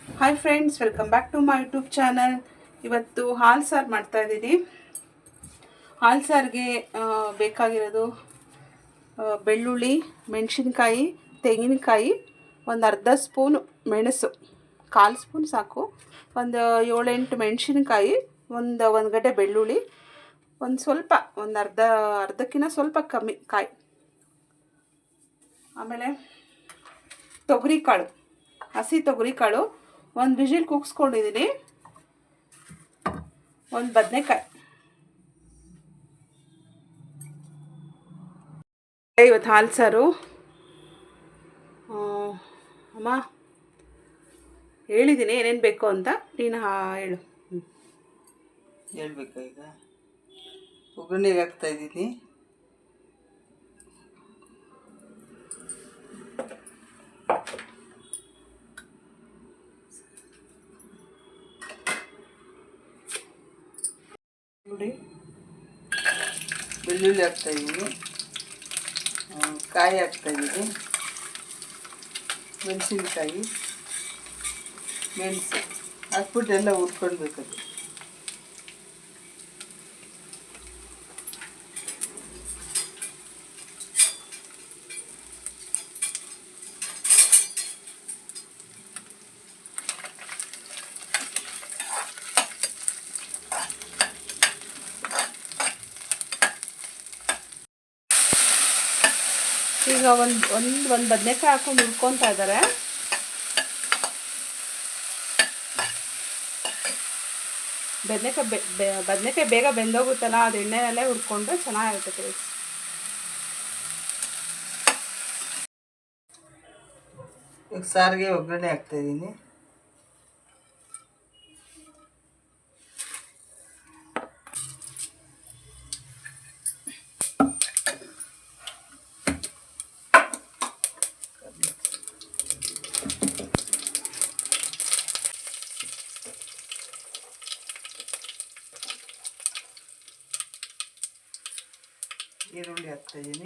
Hi friends, welcome back to my YouTube channel. ಇವತ್ತು ಹಾಲು ಸಾರು ಮಾಡ್ತಾಯಿದ್ದೀನಿ. ಹಾಲು ಸಾರಿಗೆ ಬೇಕಾಗಿರೋದು ಬೆಳ್ಳುಳ್ಳಿ, ಮೆಣಸಿನ್ಕಾಯಿ, ತೆಂಗಿನಕಾಯಿ, ಒಂದು ಅರ್ಧ ಸ್ಪೂನು ಮೆಣಸು, 1/4 ಸ್ಪೂನ್ ಸಾಕು, ಒಂದು 7-8 ಮೆಣಸಿನ್ಕಾಯಿ, ಒಂದು ಗಡ್ಡೆ ಬೆಳ್ಳುಳ್ಳಿ, ಒಂದು ಅರ್ಧಕ್ಕಿಂತ ಸ್ವಲ್ಪ ಕಮ್ಮಿ ಕಾಯಿ. ಆಮೇಲೆ ತೊಗರಿ ಕಾಳು, ಹಸಿ ತೊಗರಿ ಕಾಳು, ಒಂದು ವಿಜಿಲ್ ಕೂಗಿಸ್ಕೊಂಡಿದ್ದೀನಿ. ಒಂದು ಬದನೆಕಾಯಿ. ಇವತ್ತು ಹಾಲು ಸಾರು. ಅಮ್ಮ ಹೇಳಿದ್ದೀನಿ ಏನೇನು ಬೇಕು ಅಂತ, ನೀನು ಹೇಳು. ಹೇಳ್ಬೇಕಾ? ಈಗ ಒಗ್ಗರಣೆಗೆ ಹಾಕ್ತಾಯಿದ್ದೀನಿ. ನೋಡಿ, ಬೆಳ್ಳುಳ್ಳಿ ಹಾಕ್ತಾಯಿದ್ದೀನಿ, ಕಾಯಿ ಹಾಕ್ತಾಯಿದ್ದೀನಿ, ಮೆಣಸಿನ್ಕಾಯಿ, ಮೆಣಸು ಹಾಕ್ಬಿಟ್ಟು ಎಲ್ಲ ಹುರ್ಕೊಳ್ಬೇಕದು. ಈಗ ಒಂದು ಬದನೆಕಾಯಿ ಹಾಕೊಂಡು ಹುರ್ಕೊತಾ ಇದ್ದಾರೆ. ಬದನೆಕಾಯಿ ಬೇಗ ಬೆಂದೋಗುತ್ತಲ್ಲ, ಅದು ಎಣ್ಣೆಯಲ್ಲೇ ಹುರ್ಕೊಂಡ್ರೆ ಚೆನ್ನಾಗಿರುತ್ತೆ ಟೇಸ್ಟ್. ಈಗ ಸಾರಿಗೆ ಒಗ್ಗರಣೆ ಹಾಕ್ತಾಯಿದ್ದೀನಿ. ಈರುಳ್ಳಿ ಹಾಕ್ತಾಯಿದ್ದೀನಿ.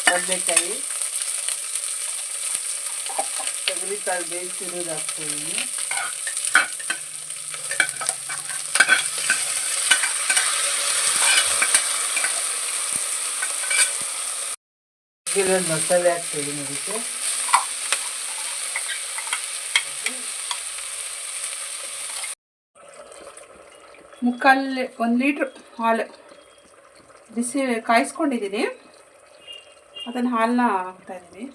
ಬದನೆಕಾಯಿ, ತೊಗರಿಕಾಳು ಬೇಯಿಸಿರೋದು ಹಾಕ್ತಾಯಿದ್ದೀನಿ. ಇದರಲ್ಲಿ ಮಸಾಲೆ ಹಾಕ್ತಾಯಿದ್ದೀನಿ. ಅದಕ್ಕೆ ಒಂದು ಲೀಟ್ರ್ ಹಾಲು ಬಿಸಿ ಕಾಯಿಸ್ಕೊಂಡಿದ್ದೀನಿ, ಅದನ್ನು ಹಾಲನ್ನ ಹಾಕ್ತಾಯಿದ್ದೀನಿ.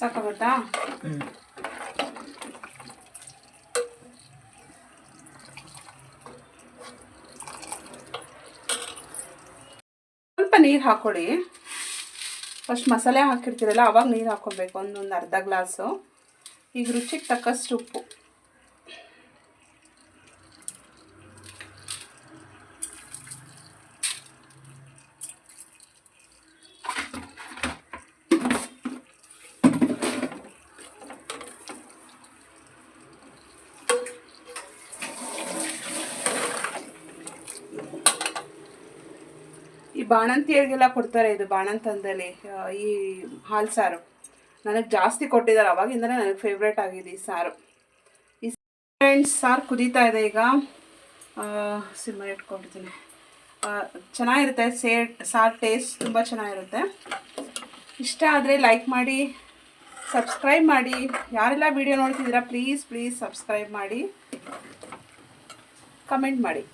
ಸಾಕಾಗುತ್ತಾ? ಸ್ವಲ್ಪ ನೀರು ಹಾಕ್ಕೊಳ್ಳಿ. ಫಸ್ಟ್ ಮಸಾಲೆ ಹಾಕಿರ್ತೀರಲ್ಲ, ಆವಾಗ ನೀರು ಹಾಕ್ಕೊಬೇಕು, ಒಂದು ಅರ್ಧ ಗ್ಲಾಸು. ಈಗ ರುಚಿಗೆ ತಕ್ಕಷ್ಟು ಉಪ್ಪು. ಈ ಬಾಣಂತಿಯರಿಗೆಲ್ಲ ಕೊಡ್ತಾರೆ, ಇದು ಬಾಣಂತನದಲ್ಲಿ ಈ ಹಾಲು ಸಾರು. ನನಗೆ ಜಾಸ್ತಿ ಕೊಟ್ಟಿದ್ದಾರೆ, ಅವಾಗಿಂದಲೇ ನನಗೆ ಫೇವ್ರೇಟ್ ಆಗಿದೆ ಈ ಸಾರು. ಈ ಫ್ರೆಂಡ್ಸ್, ಸಾರು ಕುದೀತಾ ಇದೆ. ಈಗ ಸಿಮ್ಮರ್ ಇಟ್ಕೊಂಡಿದ್ದೀನಿ. ಚೆನ್ನಾಗಿರುತ್ತೆ ಸಾರು, ಟೇಸ್ಟ್ ತುಂಬ ಚೆನ್ನಾಗಿರುತ್ತೆ. ಇಷ್ಟ ಆದರೆ ಲೈಕ್ ಮಾಡಿ, ಸಬ್ಸ್ಕ್ರೈಬ್ ಮಾಡಿ. ಯಾರೆಲ್ಲ ವಿಡಿಯೋ ನೋಡ್ತಿದ್ದೀರಾ ಪ್ಲೀಸ್ ಸಬ್ಸ್ಕ್ರೈಬ್ ಮಾಡಿ, ಕಮೆಂಟ್ ಮಾಡಿ.